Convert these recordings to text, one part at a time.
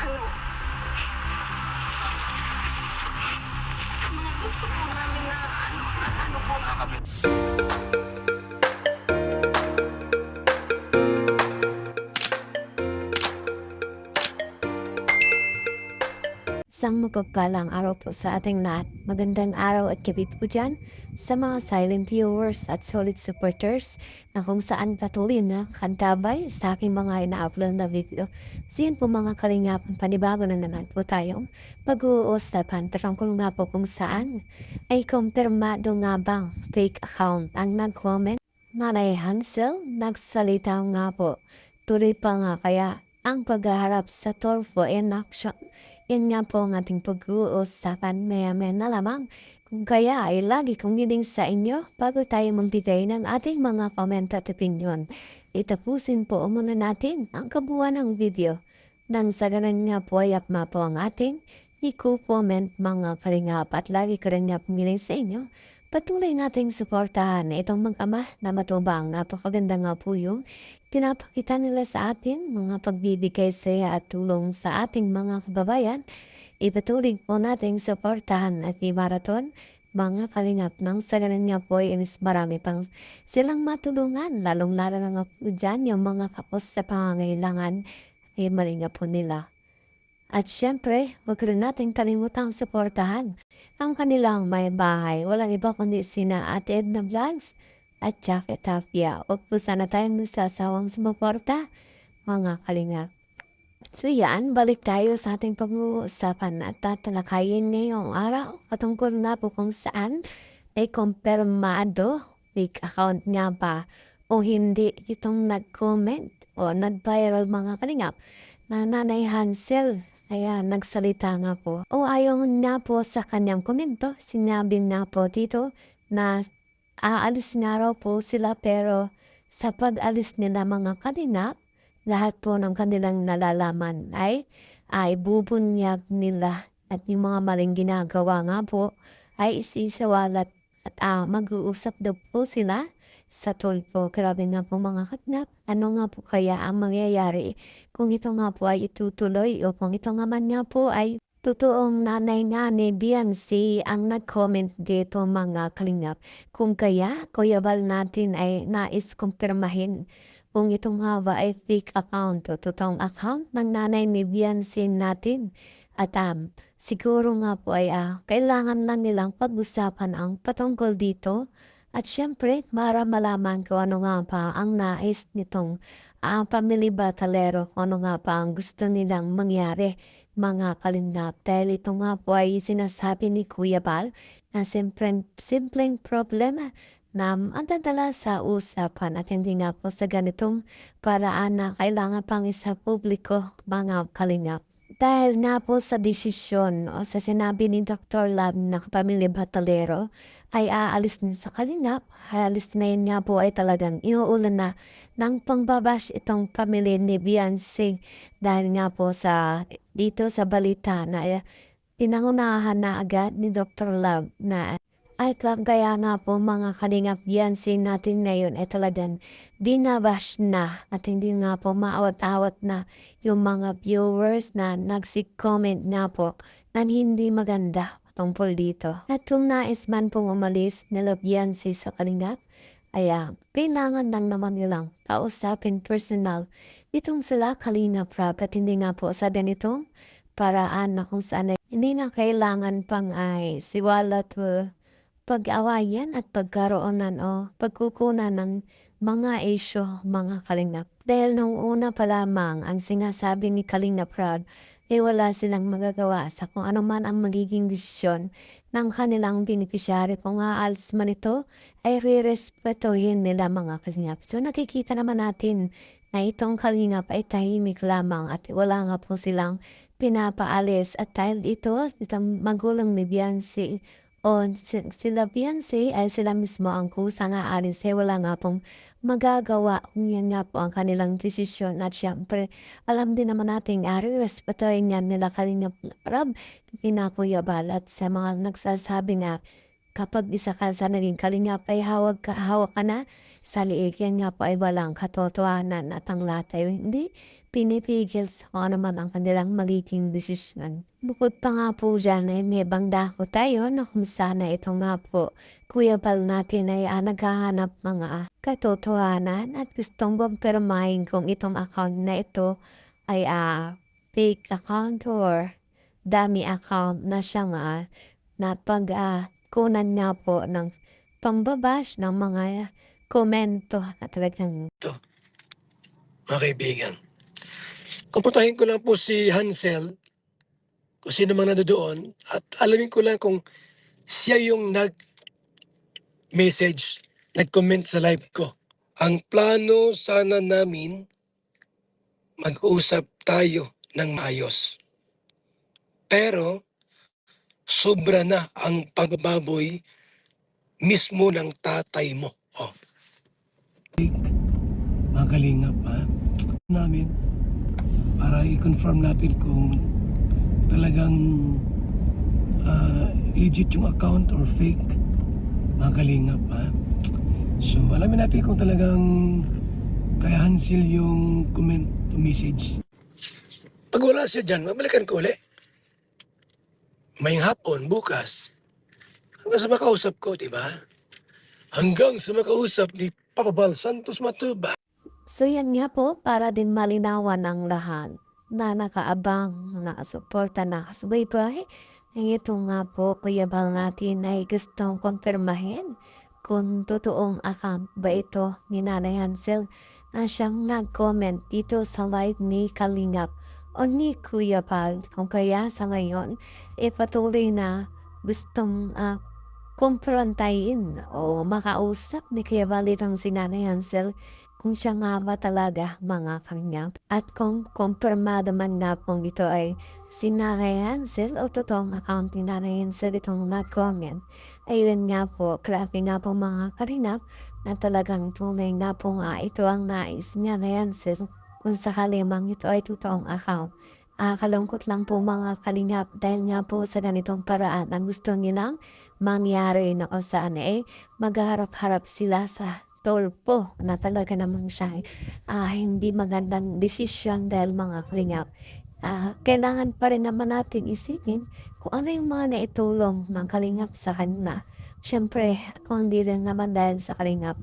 ano, mga gusto po namin na ano po. Isang mapagpalang araw po sa ating lahat. Magandang araw at gabi po dyan sa mga silent viewers at solid supporters na kung saan patuloy na kantabay sa aking mga ina-upload na video. So yun po mga kalingap, panibago na naman po tayong pag-uusapan tungkol nga po kung saan ay kumpirmado nga bang fake account ang nag-comment. Nanay Hansel, nagsalita nga po. Tuloy pa nga kaya ang paghaharap sa Torfo in action. Yan nga po ang ating pag-uusapan maya-maya na lamang. Kung kaya ay lagi kong hiling sa inyo bago tayo magbigay ng ating mga comment at opinion. Itapusin po muna natin ang kabuuan ng video. Nang sa ganun nga po ay apma po ang ating i-comment mga kalingap at lagi ko rin nga pumiling sa inyo. Patuloy nating suportahan itong mag-ama na matubang. Napakaganda nga po yung pinapakita nila sa atin, mga pagbibigay saya at tulong sa ating mga kababayan. Ipatuloy po nating suportahan at i-marathon mga kalingap nang sa ganun nga po ay marami pang silang matulungan. Lalong-lalo na nga po dyan yung mga kapos sa pangangailangan ay malinga po nila. At syempre, wag rin nating kalimutang suportahan ang kanilang may bahay. Walang iba kundi sina Ate Edna Vlogs at Jackie Tapia. Huwag po sana tayong nagsasawang sumuporta, mga kalinga. So yan, balik tayo sa ating pag-uusapan at tatalakayin ngayong araw patungkol na po kung saan ay kumpirmado fake account nga ba o hindi itong nag-comment o nag-viral mga kalingap na Nanay Hansel. Kaya nagsalita nga po. O ayon nga po sa kanyang komento, sinabi nga po dito na aalis nga raw po sila pero sa pag-alis nila mga kalingap, lahat po ng kanilang nalalaman ay bubunyag nila at yung mga maling ginagawa nga po ay isisawalat at mag-uusap daw po sila sa tulpo. Grabe nga po mga katnap. Ano nga po kaya ang mangyayari kung ito nga po ay itutuloy o kung ito naman nga po ay totoong nanay nga ni Beyonce ang nag-comment dito mga kalingap. Kung kaya, Kuya Bal natin ay nais kumpirmahin kung ito nga ba ay fake account o totoong account ng nanay ni Beyonce natin. At siguro nga po ay kailangan lang nilang pag-usapan ang patungkol dito. At syempre, para malaman kung ano nga pa ang nais nitong Family Batalero, kung ano nga pa ang gusto nilang mangyari mga kalingap. Dahil ito nga po ay sinasabi ni Kuya Bal na simpleng problema na ang dadala sa usapan at hindi nga po sa ganitong paraan na kailangan pang isa publiko mga kalingap. Dahil nga po sa desisyon o sa sinabi ni Dr. Lab na Pamilya Batalero ay aalis din sa kalingap. Aalis na yun nga po ay talagang inuulan na ng pangbabash itong pamilya ni Beyonce. Dahil nga po sa dito sa balita na pinangunahan na agad ni Dr. Lab na ay kaya nga po mga kalingap Beyonce natin ngayon ay talagang binabash na at hindi nga po maawat-awat na yung mga viewers na nagsik-comment nga po na hindi maganda tungkol dito. At kung nais man pong umalis nila Beyonce sa kalingap, ay kailangan lang naman nilang kausapin personal itong sila Kalingap Rap at hindi nga po sa ganitong paraan na kung saan ay hindi na kailangan pang ay siwalat pag-awayan at pagkaroonan o pagkukunan ng mga isyo mga kalingap. Dahil nung una pa lamang ang sinasabi ni Kalingap Rod ay wala silang magagawa sa kung ano man ang magiging desisyon ng kanilang beneficiary. Kung aalis man ito ay re-respetuhin nila mga kalingap. So nakikita naman natin na itong kalingap ay tahimik lamang at wala nga po silang pinapaalis at dahil itong magulang ni Beyonce o sila Beyonce ay sila mismo ang kusang aalis. Wala nga pong magagawa kung yan nga po ang kanilang desisyon. At syempre, alam din naman natin, respetuhin yan nila Kalingap Rab, Kuya Bal at sa mga nagsasabi na kapag isa ka sa naging kalingap ay hawak ka na Sa liig yan nga po ay walang katotohanan at ang lahat ay hindi pinipigil sa kung ano man ang kanilang magiging desisyon. Bukod pa nga po dyan ay may ibang dako tayo na kung sana ito nga po Kuya Bal natin ay naghahanap mga katotohanan at gustong kumpirmahin kung itong account na ito ay fake account or dummy account na siya nga kunan nga po ng pambabash ng mga komento na talagang Mga kaibigan. Kumputahin ko lang po si Hansel, kung sino man nandoon, at alamin ko lang kung siya yung nag-message, nag-comment sa live ko. Ang plano sana namin, mag-usap tayo ng maayos. Pero, sobra na ang pagbababoy mismo ng tatay mo. Oh. Mga kalingap namin para i-confirm natin kung talagang legit yung account or fake, mga kalingap So alamin natin kung talagang kay Hansel yung comment o message. Pag wala siya dyan, mabalikan ko ulit. May hapon, bukas, hanggang sa makausap ko, diba? Hanggang sa makausap ni Papa Bal Santos Matuba. So yan nga po, para din malinawan ang lahat na nakaabang, nakasuporta, nakasubaybay. Ang ito nga po, Kuya Bal natin ay gustong kumpirmahin kung totoong account ba ito ni Nanay Hansel na siyang nag-comment dito sa live ni Kalingap o ni Kuya Bal. Kung kaya sa ngayon, patuloy na gustong kumprontahin o makausap ni Kuya Bal itong si Nanay Hansel kung siya nga ba talaga mga kalingap at kung kumpirmado man nga pong ito ay si Nanay Hansel o totoong account ni Nanay Hansel itong nag-comment. Ayun nga po, grabe nga po mga kalingap na talagang tunay nga po nga ito ang nais ni Nanay Hansel kung sakali mang ito ay totoong account. Kalungkot lang po mga kalingap dahil nga po sa ganitong paraan ang gusto nilang mangyari na kung saan magharap-harap sila sa tulpo na talaga namang siya hindi magandang desisyon dahil mga kalingap. Kailangan pa rin naman natin isipin kung ano yung mga naitulong ng kalingap sa kanila. Siyempre, kung hindi rin naman dahil sa kalingap,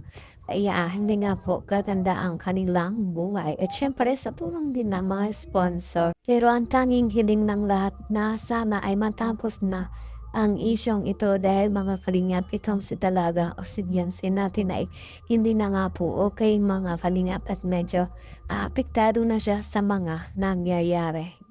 hindi nga po gaganda ang kanilang buhay. At siyempre, sa tulong din ng mga sponsor. Pero ang tanging hiling ng lahat na sana ay matapos na ang isyong ito dahil mga kalingap itong si talaga o si Beyonce natin ay hindi na nga po okay mga kalingap at medyo apektado na siya sa mga nangyayari.